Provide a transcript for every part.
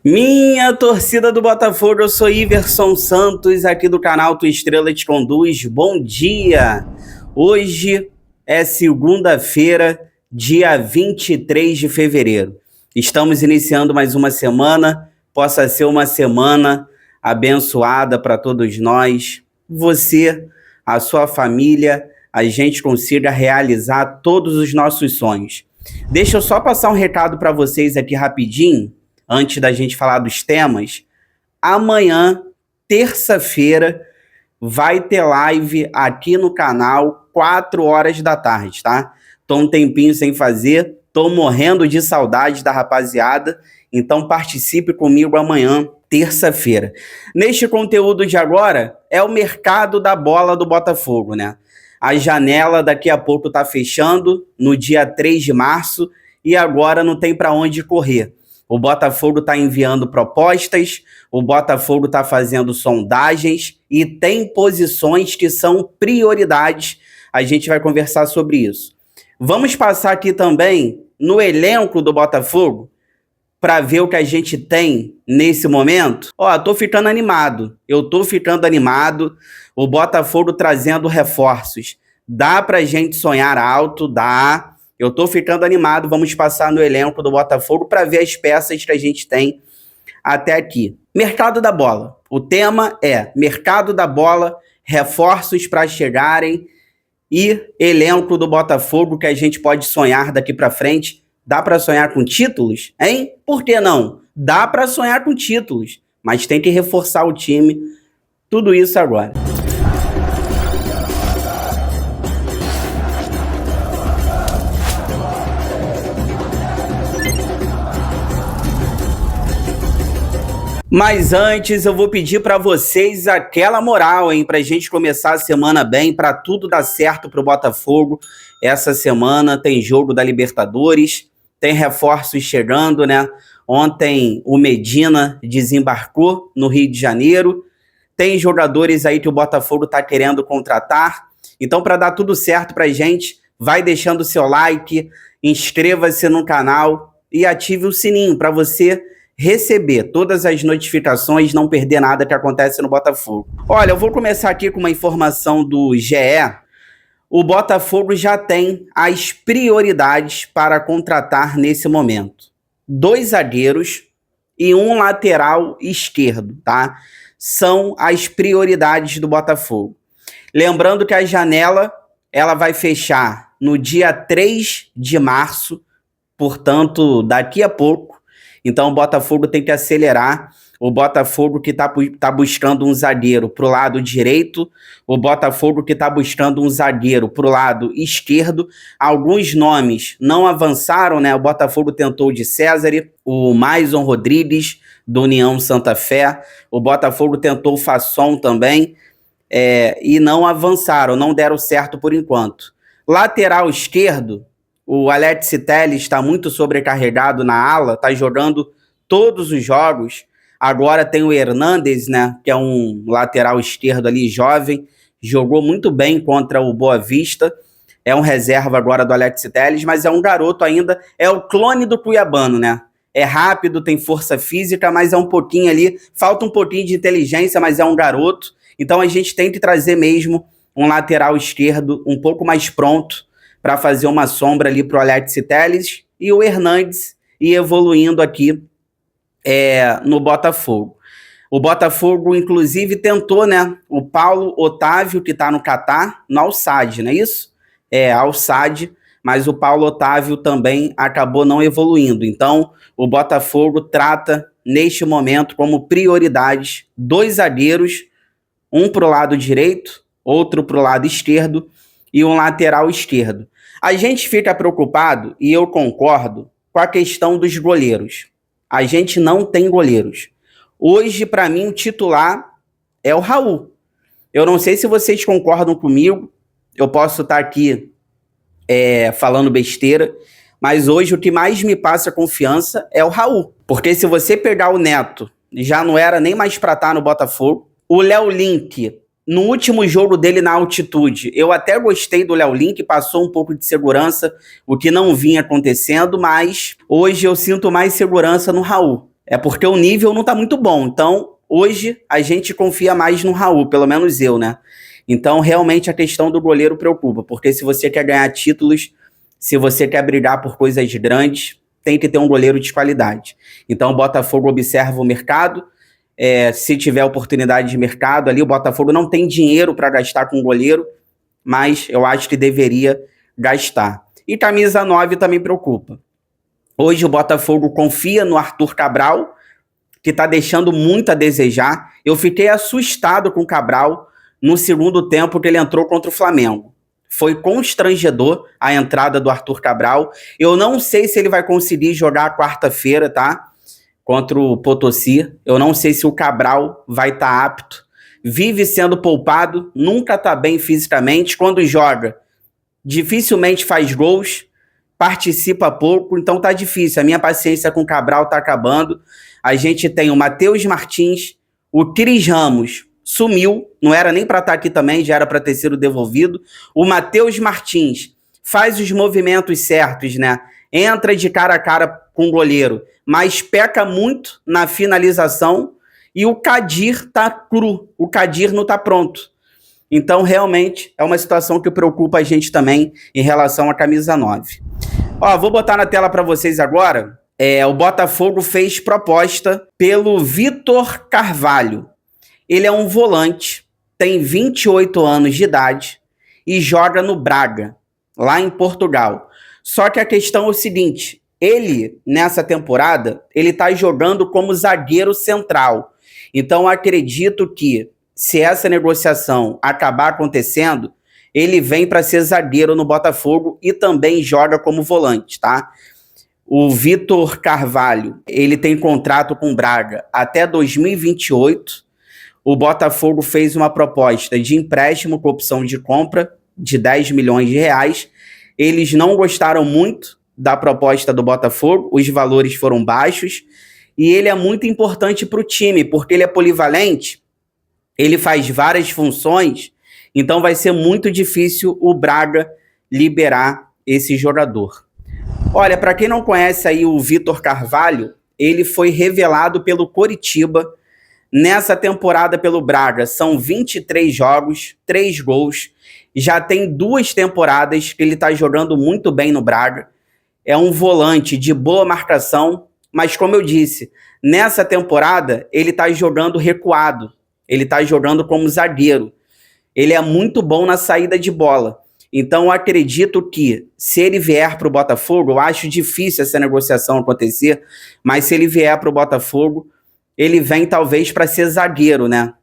Minha torcida do Botafogo, eu sou Iverson Santos, aqui do canal Tua Estrela Te Conduz. Bom dia! Hoje é segunda-feira, dia 23 de fevereiro. Estamos iniciando mais uma semana, possa ser uma semana abençoada para todos nós. Você, a sua família, a gente consiga realizar todos os nossos sonhos. Deixa eu só passar um recado para vocês aqui rapidinho, antes da gente falar dos temas. Amanhã, terça-feira, vai ter live aqui no canal, 4 horas da tarde, tá? Tô um tempinho sem fazer, tô morrendo de saudade da rapaziada, então participe comigo amanhã, terça-feira. Neste conteúdo de agora, é o mercado da bola do Botafogo, né? A janela daqui a pouco tá fechando, no dia 3 de março, e agora não tem para onde correr. O Botafogo está enviando propostas, o Botafogo está fazendo sondagens e tem posições que são prioridades. A gente vai conversar sobre isso. Vamos passar aqui também no elenco do Botafogo para ver o que a gente tem nesse momento. Ó, tô ficando animado. Eu tô ficando animado. O Botafogo trazendo reforços. Dá pra gente sonhar alto? Dá. Eu tô ficando animado, vamos passar no elenco do Botafogo para ver as peças que a gente tem até aqui. Mercado da bola. O tema é mercado da bola, reforços para chegarem e elenco do Botafogo que a gente pode sonhar daqui para frente. Dá para sonhar com títulos, hein? Por que não? Dá para sonhar com títulos, mas tem que reforçar o time. Tudo isso agora. Mas antes eu vou pedir para vocês aquela moral, hein, pra gente começar a semana bem, para tudo dar certo pro Botafogo. Essa semana tem jogo da Libertadores, tem reforços chegando, né? Ontem o Medina desembarcou no Rio de Janeiro. Tem jogadores aí que o Botafogo tá querendo contratar. Então, para dar tudo certo pra gente, vai deixando o seu like, inscreva-se no canal e ative o sininho para você receber todas as notificações, não perder nada que acontece no Botafogo. Olha, eu vou começar aqui com uma informação do GE. O Botafogo já tem as prioridades para contratar nesse momento. 2 zagueiros e um lateral esquerdo, tá? São as prioridades do Botafogo. Lembrando que a janela, ela vai fechar no dia 3 de março, portanto, daqui a pouco. Então o Botafogo tem que acelerar. O Botafogo que tá buscando um zagueiro pro lado direito, o Botafogo que tá buscando um zagueiro pro lado esquerdo. Alguns nomes não avançaram, né? O Botafogo tentou o de César, o Maison Rodrigues, do União Santa Fé. O Botafogo tentou o Fasson também, e não avançaram, não deram certo por enquanto. Lateral esquerdo, o Alex Telles está muito sobrecarregado na ala, está jogando todos os jogos. Agora tem o Hernandes, né, que é um lateral esquerdo ali, jovem, jogou muito bem contra o Boa Vista. É um reserva agora do Alex Telles, mas é um garoto ainda, é o clone do Cuiabano, né? É rápido, tem força física, mas é um pouquinho ali, falta um pouquinho de inteligência, mas é um garoto. Então a gente tem que trazer mesmo um lateral esquerdo um pouco mais pronto, para fazer uma sombra ali para o Alex Telles e o Hernandes ir evoluindo aqui no Botafogo. O Botafogo, inclusive, tentou, né, o Paulo Otávio, que está no Catar, no Al-Sadd, não é isso? Al-Sadd, mas o Paulo Otávio também acabou não evoluindo. Então, o Botafogo trata, neste momento, como prioridades 2 zagueiros, um para o lado direito, outro para o lado esquerdo e um lateral esquerdo. A gente fica preocupado, e eu concordo, com a questão dos goleiros. A gente não tem goleiros. Hoje, para mim, o titular é o Raul. Eu não sei se vocês concordam comigo, eu posso estar aqui falando besteira, mas hoje o que mais me passa confiança é o Raul. Porque se você pegar o Neto, já não era nem mais para estar no Botafogo. O Léo Link, no último jogo dele na altitude, eu até gostei do Léo Link, passou um pouco de segurança, o que não vinha acontecendo, mas hoje eu sinto mais segurança no Raul. É porque o nível não está muito bom. Então, hoje, a gente confia mais no Raul, pelo menos eu, né? Então, realmente, a questão do goleiro preocupa, porque se você quer ganhar títulos, se você quer brigar por coisas grandes, tem que ter um goleiro de qualidade. Então, o Botafogo observa o mercado, se tiver oportunidade de mercado ali, o Botafogo não tem dinheiro para gastar com goleiro, mas eu acho que deveria gastar. E camisa 9 também preocupa. Hoje o Botafogo confia no Arthur Cabral, que está deixando muito a desejar. Eu fiquei assustado com o Cabral no segundo tempo que ele entrou contra o Flamengo. Foi constrangedor a entrada do Arthur Cabral. Eu não sei se ele vai conseguir jogar quarta-feira, tá? Contra o Potosí. Eu não sei se o Cabral vai estar apto. Vive sendo poupado, nunca está bem fisicamente. Quando joga, dificilmente faz gols, participa pouco, então tá difícil. A minha paciência com o Cabral tá acabando. A gente tem o Matheus Martins, o Cris Ramos sumiu, não era nem para estar aqui também, já era para ter sido devolvido. O Matheus Martins faz os movimentos certos, né? Entra de cara a cara com o goleiro, mas peca muito na finalização. E o Kadir tá cru, o Kadir não tá pronto. Então, realmente, é uma situação que preocupa a gente também em relação à camisa 9. Ó, vou botar na tela para vocês agora. O Botafogo fez proposta pelo Vitor Carvalho. Ele é um volante, tem 28 anos de idade e joga no Braga, lá em Portugal. Só que a questão é o seguinte, ele, nessa temporada, ele está jogando como zagueiro central. Então, acredito que, se essa negociação acabar acontecendo, ele vem para ser zagueiro no Botafogo e também joga como volante, tá? O Vitor Carvalho, ele tem contrato com o Braga até 2028. O Botafogo fez uma proposta de empréstimo com opção de compra de 10 milhões de reais. Eles não gostaram muito da proposta do Botafogo, os valores foram baixos, e ele é muito importante para o time, porque ele é polivalente, ele faz várias funções, então vai ser muito difícil o Braga liberar esse jogador. Olha, para quem não conhece aí o Vitor Carvalho, ele foi revelado pelo Coritiba nessa temporada pelo Braga. São 23 jogos, 3 gols, já tem 2 temporadas que ele está jogando muito bem no Braga. É um volante de boa marcação, mas como eu disse, nessa temporada ele está jogando recuado, ele está jogando como zagueiro. Ele é muito bom na saída de bola. Então, eu acredito que, se ele vier para o Botafogo, eu acho difícil essa negociação acontecer, mas se ele vier para o Botafogo, ele vem talvez para ser zagueiro, né?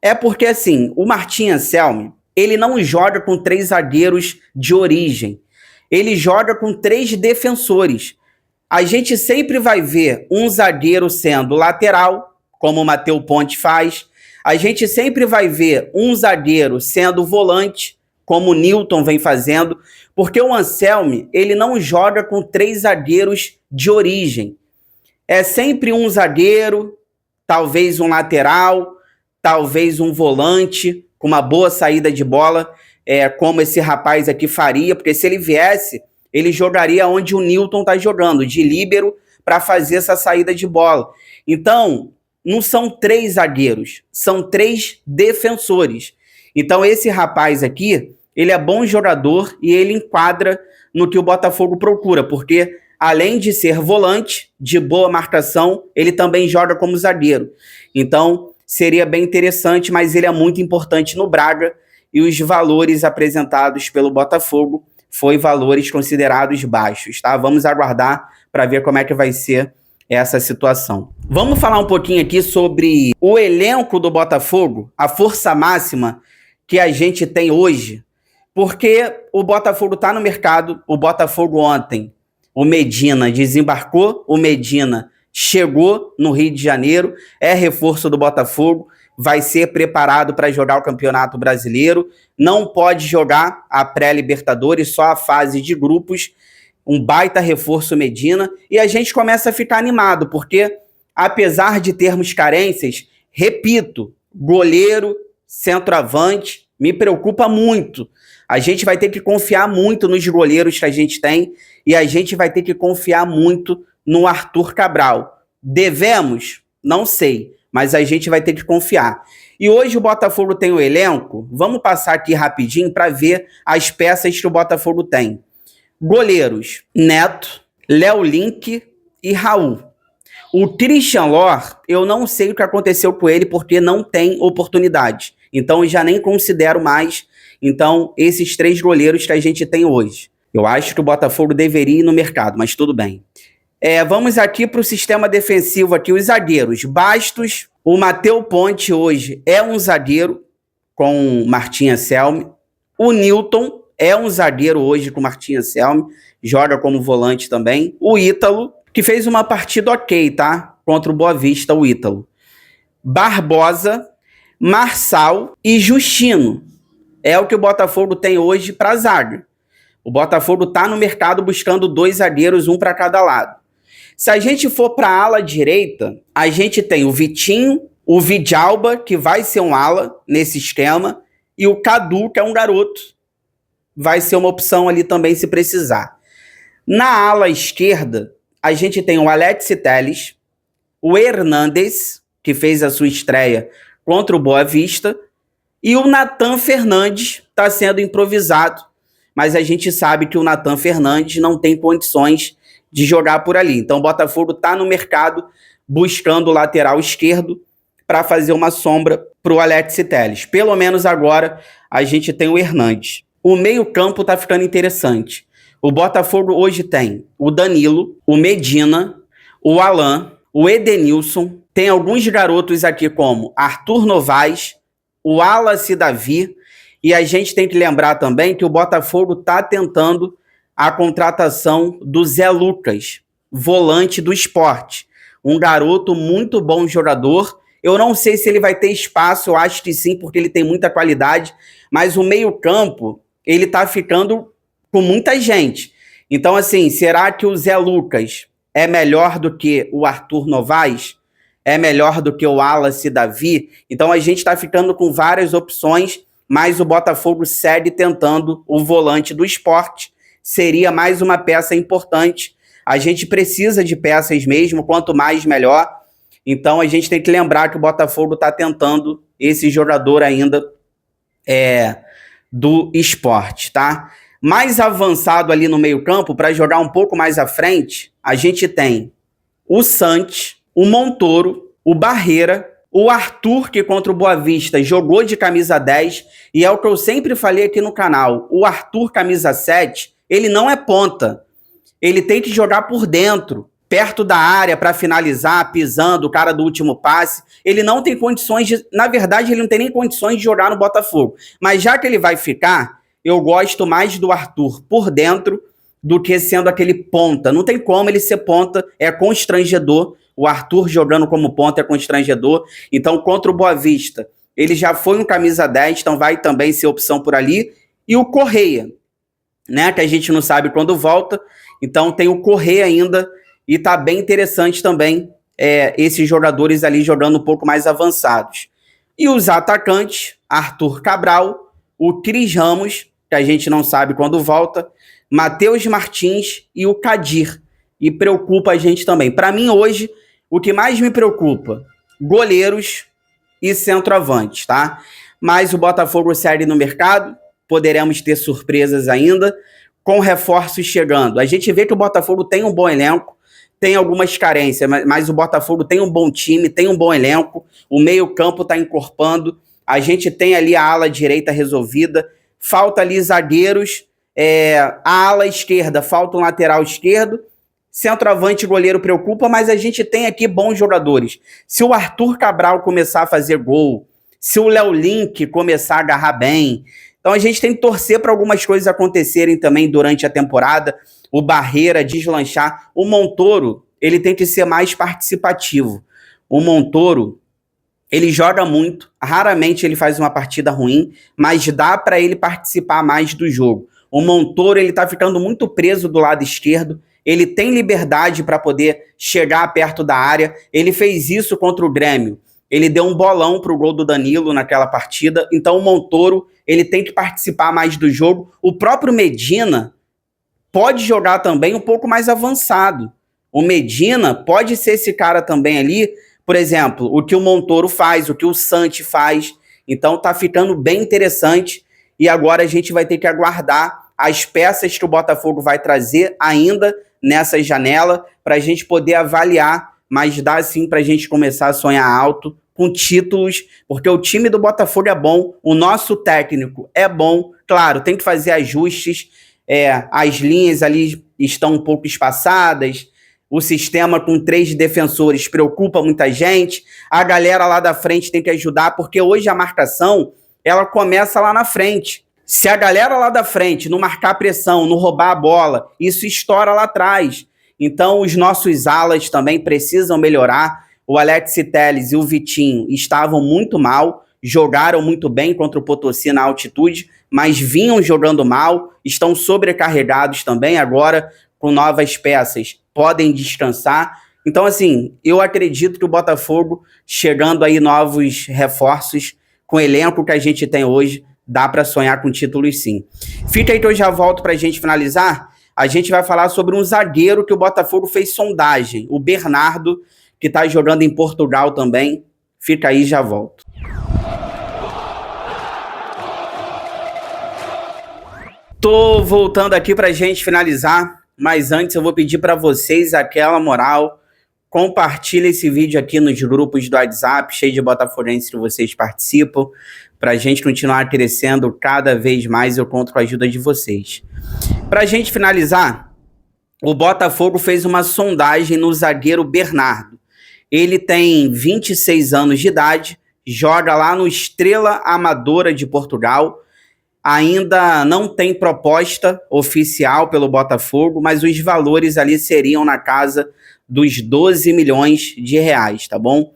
É porque, assim, o Martim Anselmi, ele não joga com 3 zagueiros de origem. Ele joga com 3 defensores. A gente sempre vai ver um zagueiro sendo lateral, como o Matheus Ponte faz. A gente sempre vai ver um zagueiro sendo volante, como o Newton vem fazendo, porque o Anselmi, ele não joga com 3 zagueiros de origem. É sempre um zagueiro, talvez um lateral, talvez um volante, com uma boa saída de bola, como esse rapaz aqui faria, porque se ele viesse, ele jogaria onde o Newton está jogando, de líbero, para fazer essa saída de bola. Então, não são 3 zagueiros, são 3 defensores. Então, esse rapaz aqui, ele é bom jogador e ele enquadra no que o Botafogo procura, porque além de ser volante, de boa marcação, ele também joga como zagueiro. Então, seria bem interessante, mas ele é muito importante no Braga e os valores apresentados pelo Botafogo foi valores considerados baixos, tá? Vamos aguardar para ver como é que vai ser essa situação. Vamos falar um pouquinho aqui sobre o elenco do Botafogo, a força máxima que a gente tem hoje, porque o Botafogo está no mercado. O Botafogo ontem, o Medina desembarcou, o Medina chegou no Rio de Janeiro, é reforço do Botafogo, vai ser preparado para jogar o Campeonato Brasileiro, não pode jogar a pré-Libertadores, só a fase de grupos, um baita reforço Medina, e a gente começa a ficar animado, porque apesar de termos carências, repito, goleiro, centroavante, me preocupa muito. A gente vai ter que confiar muito nos goleiros que a gente tem, e a gente vai ter que confiar muito no Arthur Cabral. Devemos? Não sei, mas a gente vai ter que confiar. E hoje o Botafogo tem o elenco, vamos passar aqui rapidinho para ver as peças que o Botafogo tem. Goleiros, Neto, Léo Link e Raul. O Christian Lor, eu não sei o que aconteceu com ele porque não tem oportunidade. Então eu já nem considero mais. Então esses 3 goleiros que a gente tem hoje. Eu acho que o Botafogo deveria ir no mercado, mas tudo bem. Vamos aqui para o sistema defensivo, aqui os zagueiros. Bastos, o Matheus Ponte hoje é um zagueiro com Martim Anselmi. O Newton é um zagueiro hoje com Martim Anselmi, joga como volante também. O Ítalo, que fez uma partida ok, tá? Contra o Boa Vista, o Ítalo. Barbosa, Marçal e Justino. É o que o Botafogo tem hoje para zaga. O Botafogo está no mercado buscando 2 zagueiros, um para cada lado. Se a gente for para a ala direita, a gente tem o Vitinho, o Vidalba, que vai ser um ala nesse esquema, e o Cadu, que é um garoto. Vai ser uma opção ali também se precisar. Na ala esquerda, a gente tem o Alex Telles, o Hernandes, que fez a sua estreia contra o Boa Vista, e o Nathan Fernandes está sendo improvisado, mas a gente sabe que o Nathan Fernandes não tem condições de jogar por ali. Então o Botafogo está no mercado buscando o lateral esquerdo para fazer uma sombra para o Alex Telles. Pelo menos agora a gente tem o Hernandes. O meio-campo está ficando interessante. O Botafogo hoje tem o Danilo, o Medina, o Alan, o Edenilson. Tem alguns garotos aqui como Arthur Novaes, o Wallace Davi. E a gente tem que lembrar também que o Botafogo está tentando a contratação do Zé Lucas, volante do Sport. Um garoto muito bom jogador. Eu não sei se ele vai ter espaço, eu acho que sim, porque ele tem muita qualidade. Mas o meio-campo, ele está ficando com muita gente. Então, assim, será que o Zé Lucas é melhor do que o Arthur Novaes? É melhor do que o Wallace Davi? Então, a gente está ficando com várias opções, mas o Botafogo segue tentando o volante do Sport. Seria mais uma peça importante. A gente precisa de peças mesmo, quanto mais melhor. Então a gente tem que lembrar que o Botafogo está tentando esse jogador ainda do Sport, tá? Mais avançado ali no meio-campo, para jogar um pouco mais à frente, a gente tem o Santos, o Montoro, o Barreira, o Arthur, que contra o Boa Vista jogou de camisa 10, e é o que eu sempre falei aqui no canal, o Arthur camisa 7, ele não é ponta. Ele tem que jogar por dentro, perto da área para finalizar, pisando, o cara do último passe. Ele não tem condições de... Na verdade, ele não tem nem condições de jogar no Botafogo. Mas já que ele vai ficar, eu gosto mais do Arthur por dentro do que sendo aquele ponta. Não tem como ele ser ponta, é constrangedor. O Arthur jogando como ponta é constrangedor. Então, contra o Boa Vista, ele já foi um camisa 10, então vai também ser opção por ali. E o Correia, né, que a gente não sabe quando volta, então tem o Correia ainda, e tá bem interessante também esses jogadores ali jogando um pouco mais avançados. E os atacantes, Arthur Cabral, o Cris Ramos, que a gente não sabe quando volta, Matheus Martins e o Kadir, e preocupa a gente também. Para mim hoje, o que mais me preocupa, goleiros e centroavantes, tá? Mas o Botafogo segue no mercado, poderemos ter surpresas ainda, com reforços chegando. A gente vê que o Botafogo tem um bom elenco, tem algumas carências, mas o Botafogo tem um bom time, tem um bom elenco, o meio-campo está encorpando, a gente tem ali a ala direita resolvida, falta ali zagueiros, a ala esquerda, falta um lateral esquerdo, centroavante e goleiro preocupa, mas a gente tem aqui bons jogadores. Se o Arthur Cabral começar a fazer gol, se o Léo Link começar a agarrar bem, então a gente tem que torcer para algumas coisas acontecerem também durante a temporada, o Barreira deslanchar. O Montoro, ele tem que ser mais participativo. O Montoro, ele joga muito, raramente ele faz uma partida ruim, mas dá para ele participar mais do jogo. O Montoro, ele está ficando muito preso do lado esquerdo, ele tem liberdade para poder chegar perto da área, ele fez isso contra o Grêmio. Ele deu um bolão para o gol do Danilo naquela partida. Então o Montoro, ele tem que participar mais do jogo. O próprio Medina pode jogar também um pouco mais avançado. O Medina pode ser esse cara também ali, por exemplo, o que o Montoro faz, o que o Santi faz. Então tá ficando bem interessante e agora a gente vai ter que aguardar as peças que o Botafogo vai trazer ainda nessa janela para a gente poder avaliar, mas dá sim para a gente começar a sonhar alto com títulos, porque o time do Botafogo é bom, o nosso técnico é bom, claro, tem que fazer ajustes, as linhas ali estão um pouco espaçadas, o sistema com 3 defensores preocupa muita gente, a galera lá da frente tem que ajudar, porque hoje a marcação, ela começa lá na frente. Se a galera lá da frente não marcar pressão, não roubar a bola, isso estoura lá atrás. Então os nossos alas também precisam melhorar. O Alex Telles e o Vitinho estavam muito mal, jogaram muito bem contra o Potosí na altitude, mas vinham jogando mal, estão sobrecarregados também agora com novas peças, podem descansar. Então, assim, eu acredito que o Botafogo, chegando aí novos reforços, com o elenco que a gente tem hoje, dá para sonhar com títulos sim. Fica aí que eu já volto para a gente finalizar. A gente vai falar sobre um zagueiro que o Botafogo fez sondagem, o Bernardo, que está jogando em Portugal também. Fica aí, já volto. Tô voltando aqui para a gente finalizar, mas antes eu vou pedir para vocês aquela moral. Compartilha esse vídeo aqui nos grupos do WhatsApp, cheio de botafoguenses que vocês participam, para a gente continuar crescendo cada vez mais. Eu conto com a ajuda de vocês. Para a gente finalizar, o Botafogo fez uma sondagem no zagueiro Bernardo. Ele tem 26 anos de idade, joga lá no Estrela Amadora de Portugal. Ainda não tem proposta oficial pelo Botafogo, mas os valores ali seriam na casa dos 12 milhões de reais, tá bom?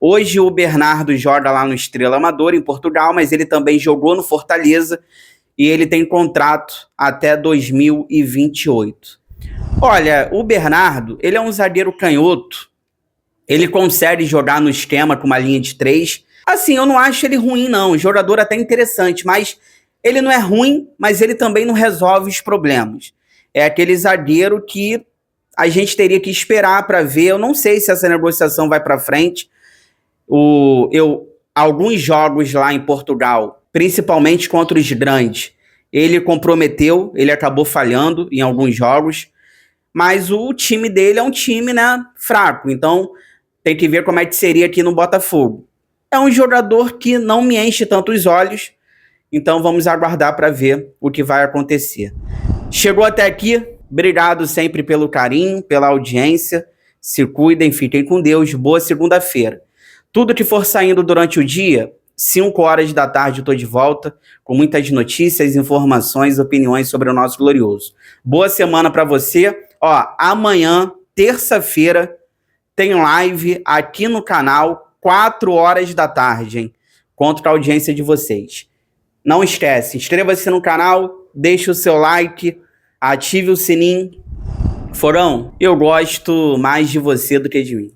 Hoje o Bernardo joga lá no Estrela Amadora em Portugal, mas ele também jogou no Fortaleza e ele tem contrato até 2028. Olha, o Bernardo, ele é um zagueiro canhoto, ele consegue jogar no esquema com uma linha de 3. Assim, eu não acho ele ruim não, um jogador até interessante, mas ele não é ruim, mas ele também não resolve os problemas. É aquele zagueiro que a gente teria que esperar para ver. Eu não sei se essa negociação vai para frente. Alguns jogos lá em Portugal, principalmente contra os grandes, ele comprometeu, ele acabou falhando em alguns jogos, mas o time dele é um time, né, fraco. Então tem que ver como é que seria aqui no Botafogo. É um jogador que não me enche tanto os olhos, então vamos aguardar para ver o que vai acontecer. Chegou até aqui, obrigado sempre pelo carinho, pela audiência. Se cuidem, fiquem com Deus. Boa segunda-feira. Tudo que for saindo durante o dia, 5 horas da tarde eu estou de volta, com muitas notícias, informações, opiniões sobre o nosso glorioso. Boa semana para você. Amanhã, terça-feira, tem live aqui no canal, 4 horas da tarde, hein? Conto com a audiência de vocês. Não esquece, inscreva-se no canal, deixe o seu like, ative o sininho. Forão, eu gosto mais de você do que de mim.